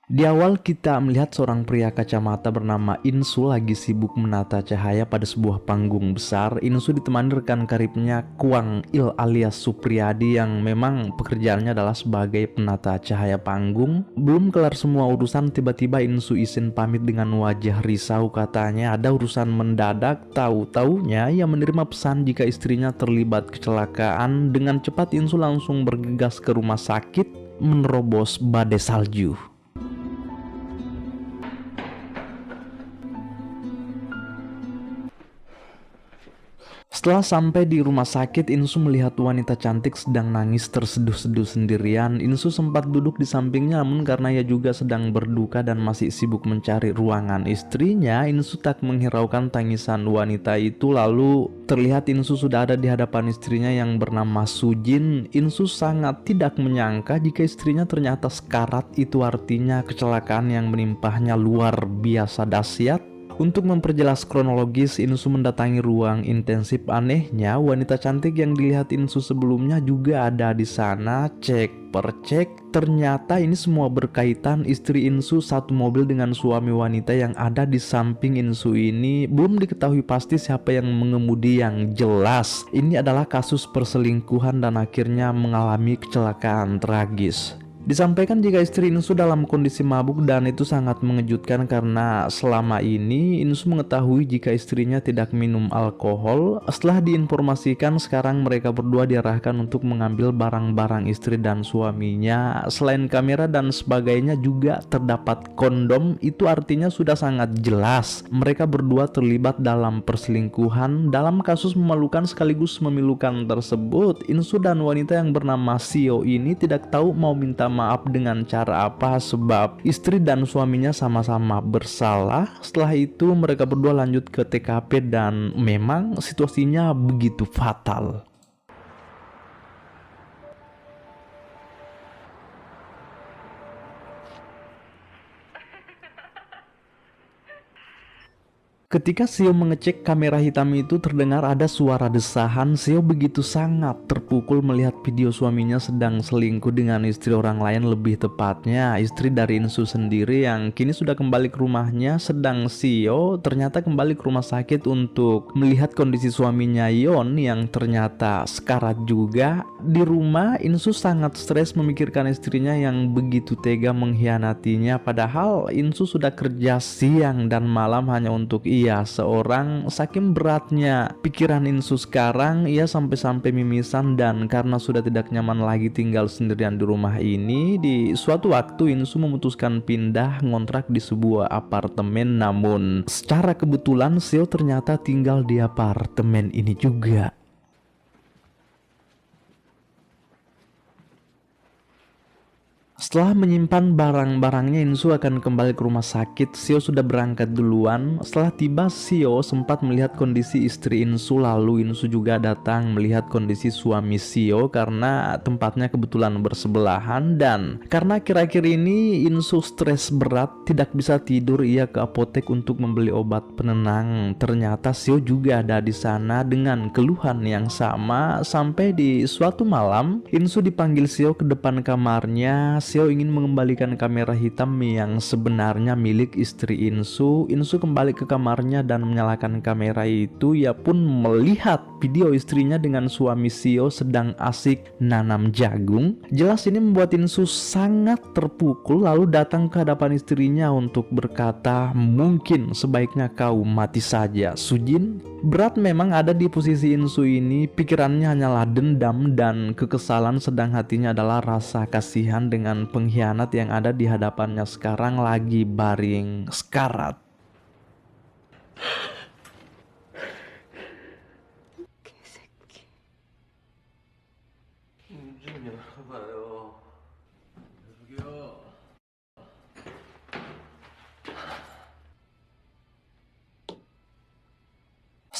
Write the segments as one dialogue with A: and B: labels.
A: Di awal kita melihat seorang pria kacamata bernama Insu lagi sibuk menata cahaya pada sebuah panggung besar. Insu ditemani rekan karibnya Kwang Il alias Supriyadi yang memang pekerjaannya adalah sebagai penata cahaya panggung. Belum kelar semua urusan, tiba-tiba Insu izin pamit dengan wajah risau, katanya ada urusan mendadak. Tahu-taunya ia menerima pesan jika istrinya terlibat kecelakaan. Dengan cepat Insu langsung bergegas ke rumah sakit menerobos badai salju. Setelah sampai di rumah sakit, Insu melihat wanita cantik sedang nangis terseduh-seduh sendirian. Insu sempat duduk di sampingnya, namun karena ia juga sedang berduka dan masih sibuk mencari ruangan istrinya, Insu tak menghiraukan tangisan wanita itu. Lalu terlihat Insu sudah ada di hadapan istrinya yang bernama Sujin. Insu sangat tidak menyangka jika istrinya ternyata sekarat. Itu artinya kecelakaan yang menimpahnya luar biasa dahsyat. Untuk memperjelas kronologis, Insu mendatangi ruang intensif. Anehnya, wanita cantik yang dilihat Insu sebelumnya juga ada di sana. Cek per cek, ternyata ini semua berkaitan. Istri Insu satu mobil dengan suami wanita yang ada di samping Insu ini. Belum diketahui pasti siapa yang mengemudi, yang jelas ini adalah kasus perselingkuhan dan akhirnya mengalami kecelakaan tragis. Disampaikan jika istri Insu dalam kondisi mabuk dan itu sangat mengejutkan karena selama ini Insu mengetahui jika istrinya tidak minum alkohol. Setelah diinformasikan, sekarang mereka berdua diarahkan untuk mengambil barang-barang istri dan suaminya. Selain kamera dan sebagainya juga terdapat kondom. Itu artinya sudah sangat jelas mereka berdua terlibat dalam perselingkuhan. Dalam kasus memalukan sekaligus memilukan tersebut, Insu dan wanita yang bernama Sio ini tidak tahu mau minta maaf dengan cara apa, sebab istri dan suaminya sama-sama bersalah. Setelah itu mereka berdua lanjut ke TKP dan memang situasinya begitu fatal. Ketika Sio mengecek kamera hitam itu, terdengar ada suara desahan. Sio begitu sangat terpukul melihat video suaminya sedang selingkuh dengan istri orang lain, lebih tepatnya istri dari Insu sendiri yang kini sudah kembali ke rumahnya. Sedang Sio ternyata kembali ke rumah sakit untuk melihat kondisi suaminya Yon yang ternyata sekarat juga. Di rumah, Insu sangat stres memikirkan istrinya yang begitu tega mengkhianatinya. Padahal Insu sudah kerja siang dan malam hanya untuk ia seorang. Saking beratnya pikiran Insu sekarang, ia sampai-sampai mimisan, dan karena sudah tidak nyaman lagi tinggal sendirian di rumah ini, di suatu waktu Insu memutuskan pindah ngontrak di sebuah apartemen. Namun secara kebetulan Seo ternyata tinggal di apartemen ini juga. Setelah menyimpan barang-barangnya, Insu akan kembali ke rumah sakit. Sio sudah berangkat duluan. Setelah tiba, Sio sempat melihat kondisi istri Insu. Lalu Insu juga datang melihat kondisi suami Sio karena tempatnya kebetulan bersebelahan. Dan karena akhir-akhir ini Insu stres berat, tidak bisa tidur, ia ke apotek untuk membeli obat penenang. Ternyata Sio juga ada di sana dengan keluhan yang sama. Sampai di suatu malam, Insu dipanggil Sio ke depan kamarnya. Seo ingin mengembalikan kamera hitam yang sebenarnya milik istri Insu. Insu kembali ke kamarnya dan menyalakan kamera itu. Ia pun melihat video istrinya dengan suami Sio sedang asik nanam jagung. Jelas ini membuat Insu sangat terpukul, lalu datang ke hadapan istrinya untuk berkata, "Mungkin sebaiknya kau mati saja, Sujin." Berat memang ada di posisi Insu ini. Pikirannya hanyalah dendam dan kekesalan, sedang hatinya adalah rasa kasihan dengan pengkhianat yang ada di hadapannya sekarang lagi baring sekarat.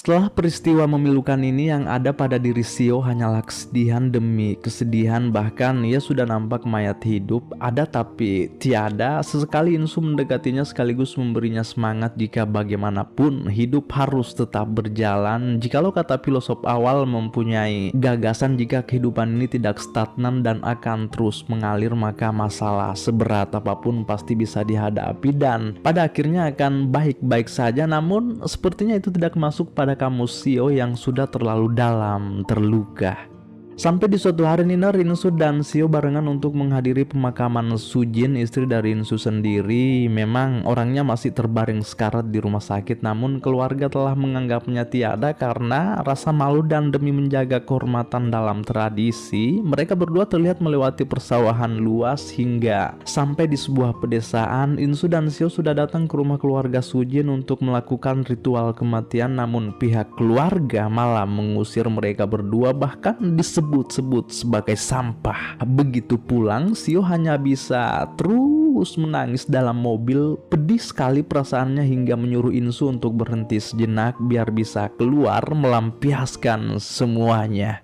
A: Setelah peristiwa memilukan ini, yang ada pada diri Sio hanyalah kesedihan demi kesedihan. Bahkan ia sudah nampak mayat hidup, ada tapi tiada. Sesekali Insu mendekatinya sekaligus memberinya semangat jika bagaimanapun hidup harus tetap berjalan. Jikalau kata filosof awal mempunyai gagasan jika kehidupan ini tidak stagnan dan akan terus mengalir, maka masalah seberat apapun pasti bisa dihadapi dan pada akhirnya akan baik-baik saja. Namun sepertinya itu tidak masuk pada kamus Sio yang sudah terlalu dalam terluka. Sampai di suatu hari Nina, Insu dan Sio barengan untuk menghadiri pemakaman Sujin, istri dari Insu sendiri. Memang orangnya masih terbaring sekarat di rumah sakit, namun keluarga telah menganggapnya tiada karena rasa malu dan demi menjaga kehormatan dalam tradisi. Mereka berdua terlihat melewati persawahan luas hingga sampai di sebuah pedesaan. Insu dan Sio sudah datang ke rumah keluarga Sujin untuk melakukan ritual kematian, namun pihak keluarga malah mengusir mereka berdua, bahkan disebut sebagai sampah. Begitu pulang, Sio hanya bisa terus menangis dalam mobil. Pedih sekali perasaannya hingga menyuruh Insu untuk berhenti sejenak biar bisa keluar melampiaskan semuanya.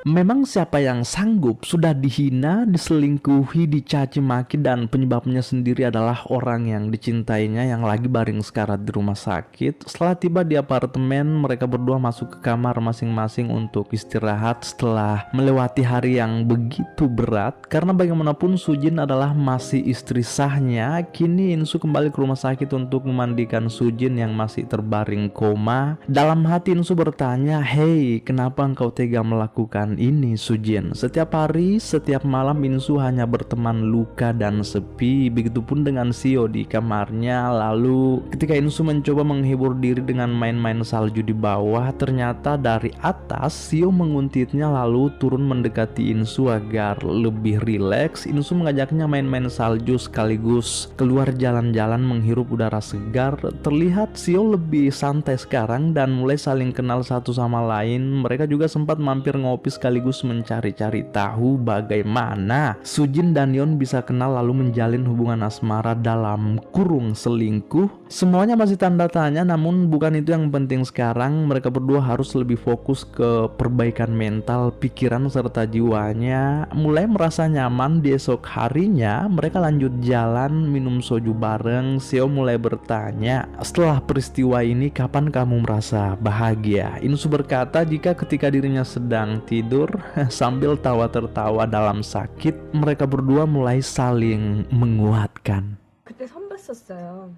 A: Memang siapa yang sanggup sudah dihina, diselingkuhi, dicaci maki, dan penyebabnya sendiri adalah orang yang dicintainya yang lagi baring sekarat di rumah sakit. Setelah tiba di apartemen, mereka berdua masuk ke kamar masing-masing untuk istirahat setelah melewati hari yang begitu berat. Karena bagaimanapun Sujin adalah masih istri sahnya. Kini Insu kembali ke rumah sakit untuk memandikan Sujin yang masih terbaring koma. Dalam hati Insu bertanya, "Hei, kenapa engkau tega melakukan ini Sujin?" Setiap hari, setiap malam Insu hanya berteman luka dan sepi. Begitupun dengan Sio di kamarnya. Lalu ketika Insu mencoba menghibur diri dengan main-main salju di bawah, ternyata dari atas Sio menguntitnya lalu turun mendekati Insu agar lebih rileks. Insu mengajaknya main-main salju sekaligus keluar jalan-jalan menghirup udara segar. Terlihat Sio lebih santai sekarang dan mulai saling kenal satu sama lain. Mereka juga sempat mampir ngopi sekaligus mencari-cari tahu bagaimana Sujin dan Yeon bisa kenal lalu menjalin hubungan asmara dalam kurung selingkuh. Semuanya masih tanda tanya, namun bukan itu yang penting sekarang. Mereka berdua harus lebih fokus ke perbaikan mental, pikiran, serta jiwanya. Mulai merasa nyaman di esok harinya, mereka lanjut jalan minum soju bareng. Seo mulai bertanya, "Setelah peristiwa ini kapan kamu merasa bahagia?" Insu berkata jika ketika dirinya sedang tidur sambil tawa tertawa dalam sakit, mereka berdua mulai saling menguatkan.
B: 그때 선봤었어요.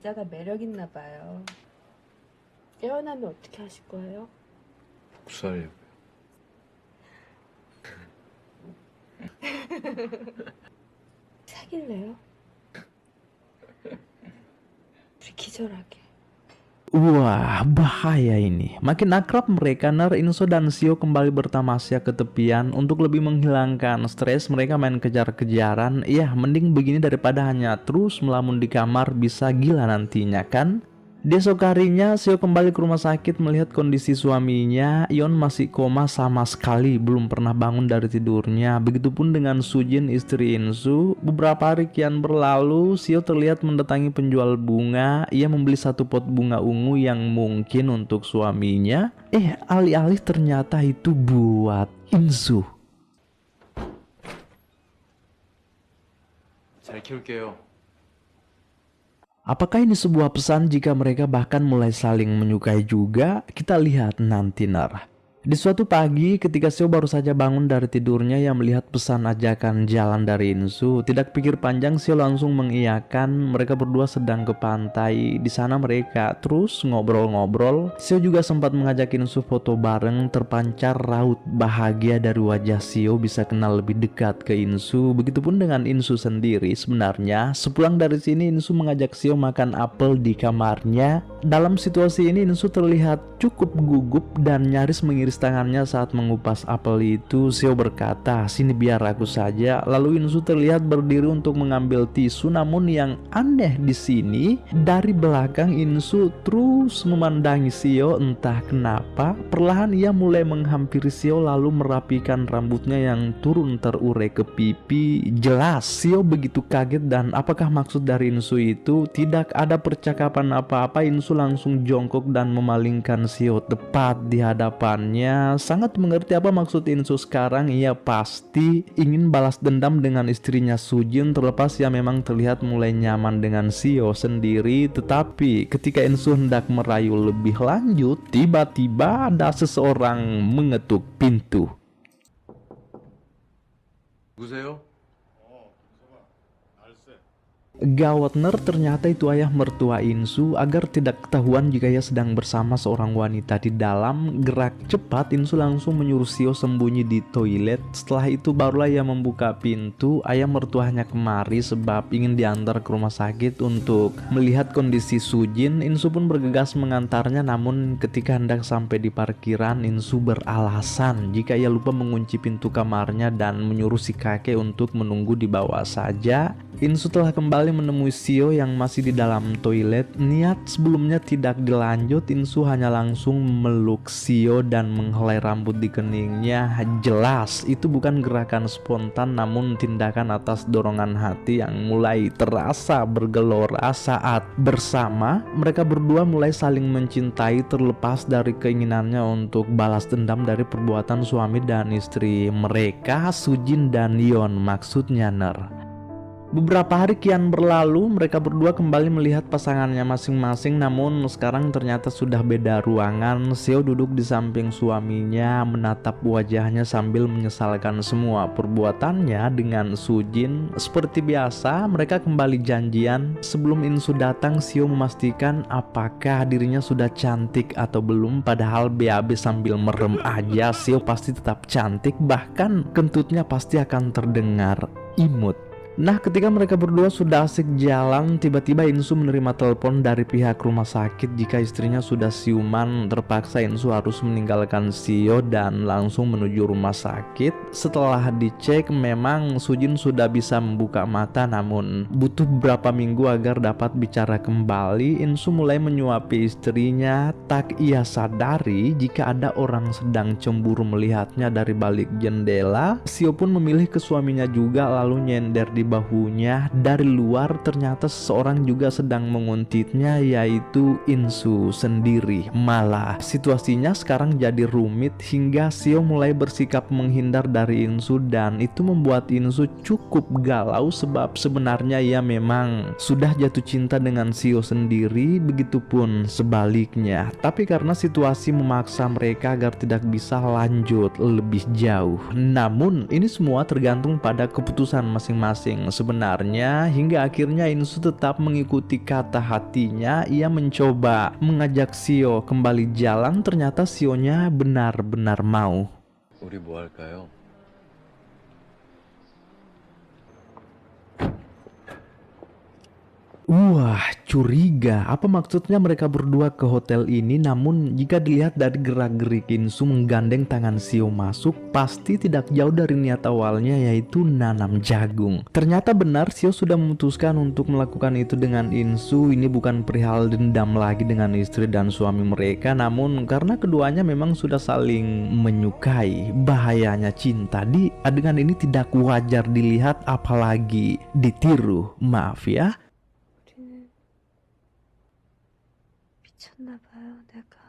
B: 여자가 매력 있나 봐요. 깨어나면 어떻게 하실 거예요?
C: 복수하려고요.
B: 사귈래요? 우리 기절하게.
A: Wah, bahaya ini. Makin akrab mereka, Insu dan Sio kembali bertamasya ke tepian. Untuk lebih menghilangkan stres, mereka main kejar-kejaran. Ya, mending begini daripada hanya terus melamun di kamar, bisa gila nantinya kan? Di esok harinya, Seo kembali ke rumah sakit melihat kondisi suaminya. Yeon masih koma sama sekali, belum pernah bangun dari tidurnya. Begitupun dengan Sujin, istri Insu. Beberapa hari kian berlalu, Seo terlihat mendatangi penjual bunga. Ia membeli satu pot bunga ungu yang mungkin untuk suaminya. Alih-alih ternyata itu buat Insu.
C: 잘 키울게요.
A: Apakah ini sebuah pesan jika mereka bahkan mulai saling menyukai juga? Kita lihat nanti, Di suatu pagi, ketika Seo baru saja bangun dari tidurnya, ia melihat pesan ajakan jalan dari Insu. Tidak pikir panjang, Seo langsung mengiyakan. Mereka berdua sedang ke pantai. Di sana mereka terus ngobrol-ngobrol. Seo juga sempat mengajak Insu foto bareng. Terpancar raut bahagia dari wajah Seo bisa kenal lebih dekat ke Insu. Begitupun dengan Insu sendiri. Sebenarnya, sepulang dari sini Insu mengajak Seo makan apel di kamarnya. Dalam situasi ini Insu terlihat cukup gugup dan nyaris mengiris tulis tangannya saat mengupas apel itu. Seo berkata, "Sini biar aku saja." Lalu Insu terlihat berdiri untuk mengambil tisu. Namun yang aneh di sini, dari belakang Insu terus memandangi Seo. Entah kenapa, perlahan ia mulai menghampiri Seo lalu merapikan rambutnya yang turun terurai ke pipi. Jelas Seo begitu kaget, dan apakah maksud dari Insu itu? Tidak ada percakapan apa-apa. Insu langsung jongkok dan memalingkan Seo tepat di hadapannya. Sangat mengerti apa maksud Insu sekarang. Ia pasti ingin balas dendam dengan istrinya Sujin, terlepas ia memang terlihat mulai nyaman dengan Seo sendiri. Tetapi ketika Insu hendak merayu lebih lanjut, tiba-tiba ada seseorang mengetuk pintu.
C: 누구세요?
A: Gawatner, ternyata itu ayah mertua Insu. Agar tidak ketahuan jika ia sedang bersama seorang wanita di dalam, gerak cepat Insu langsung menyuruh Seo sembunyi di toilet. Setelah itu barulah ia membuka pintu. Ayah mertuanya kemari sebab ingin diantar ke rumah sakit untuk melihat kondisi Sujin. Insu pun bergegas mengantarnya, namun ketika hendak sampai di parkiran, Insu beralasan jika ia lupa mengunci pintu kamarnya dan menyuruh si kakek untuk menunggu di bawah saja. Insu telah kembali menemui Seo yang masih di dalam toilet. Niat sebelumnya tidak dilanjut, Insu hanya langsung meluk Seo dan menghelai rambut di keningnya. Jelas itu bukan gerakan spontan, namun tindakan atas dorongan hati yang mulai terasa bergelora saat bersama. Mereka berdua mulai saling mencintai terlepas dari keinginannya untuk balas dendam dari perbuatan suami dan istri mereka, Sujin dan Yeon maksudnya Ner. Beberapa hari kian berlalu, mereka berdua kembali melihat pasangannya masing-masing, namun sekarang ternyata sudah beda ruangan. Seo duduk di samping suaminya, menatap wajahnya sambil menyesalkan semua perbuatannya dengan Sujin. Seperti biasa, mereka kembali janjian. Sebelum Insu datang, Seo memastikan apakah dirinya sudah cantik atau belum, padahal BAB sambil merem aja. Seo pasti tetap cantik, bahkan kentutnya pasti akan terdengar imut. Nah, ketika mereka berdua sudah asik jalan, tiba-tiba Insu menerima telepon dari pihak rumah sakit jika istrinya sudah siuman. Terpaksa Insu harus meninggalkan Seo dan langsung menuju rumah sakit. Setelah dicek, memang Sujin sudah bisa membuka mata, namun butuh beberapa minggu agar dapat bicara kembali. Insu mulai menyuapi istrinya. Tak ia sadari jika ada orang sedang cemburu melihatnya dari balik jendela. Seo pun memilih ke suaminya juga lalu nyender di bahunya. Dari luar ternyata seseorang juga sedang menguntitnya, yaitu Insu sendiri. Malah situasinya sekarang jadi rumit hingga Seo mulai bersikap menghindar dari Insu, dan itu membuat Insu cukup galau sebab sebenarnya ia memang sudah jatuh cinta dengan Seo sendiri, begitupun sebaliknya. Tapi karena situasi memaksa mereka agar tidak bisa lanjut lebih jauh. Namun ini semua tergantung pada keputusan masing-masing. Sebenarnya hingga akhirnya Insu tetap mengikuti kata hatinya. Ia mencoba mengajak Seo kembali jalan. Ternyata Seo-nya benar-benar mau.
C: 우리 뭐 할까요?
A: Wah, curiga. Apa maksudnya mereka berdua ke hotel ini? Namun jika dilihat dari gerak-gerik Insu menggandeng tangan Seo masuk, pasti tidak jauh dari niat awalnya, yaitu nanam jagung. Ternyata benar, Seo sudah memutuskan untuk melakukan itu dengan Insu. Ini bukan perihal dendam lagi dengan istri dan suami mereka, namun karena keduanya memang sudah saling menyukai. Bahayanya cinta di adegan ini tidak wajar dilihat, apalagi ditiru. Maaf ya.
B: 우리는 미쳤나 봐요, 내가.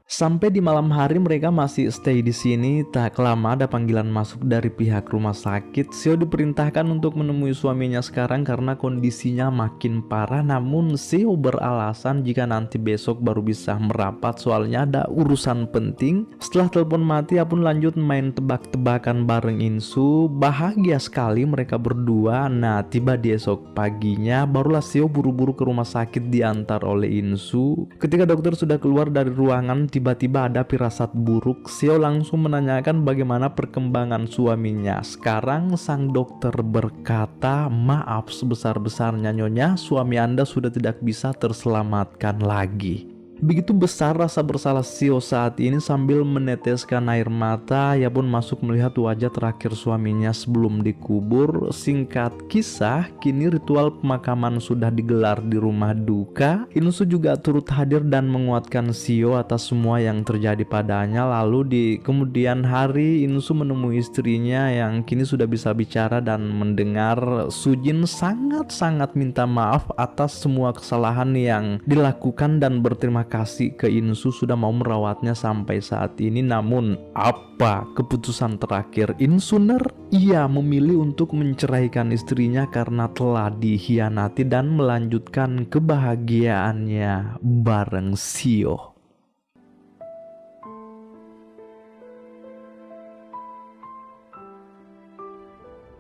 A: Sampai di malam hari mereka masih stay di sini. Tak lama ada panggilan masuk dari pihak rumah sakit. Seo diperintahkan untuk menemui suaminya sekarang karena kondisinya makin parah. Namun Seo beralasan jika nanti besok baru bisa merapat, soalnya ada urusan penting. Setelah telepon mati, ia pun lanjut main tebak-tebakan bareng Insu. Bahagia sekali mereka berdua. Nah, tiba di esok paginya barulah Seo buru-buru ke rumah sakit diantar oleh Insu. Ketika dokter sudah keluar dari ruangan, tiba-tiba ada firasat buruk. Seo langsung menanyakan bagaimana perkembangan suaminya. Sekarang sang dokter berkata, "Maaf sebesar-besarnya Nyonya, suami Anda sudah tidak bisa terselamatkan lagi." Begitu besar rasa bersalah Sio saat ini, sambil meneteskan air mata, ia pun masuk melihat wajah terakhir suaminya sebelum dikubur. Singkat kisah, kini ritual pemakaman sudah digelar di rumah duka. Insu juga turut hadir dan menguatkan Sio atas semua yang terjadi padanya. Lalu di kemudian hari, Insu menemui istrinya yang kini sudah bisa bicara dan mendengar Sujin sangat-sangat minta maaf atas semua kesalahan yang dilakukan dan berterima kasih ke Insu sudah mau merawatnya sampai saat ini. Namun apa keputusan terakhir Insuner? Ia memilih untuk menceraikan istrinya karena telah dikhianati dan melanjutkan kebahagiaannya bareng Sio.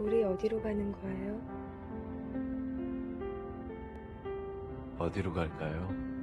B: 우리 어디로 가는 거예요?
C: 어디로 갈까요?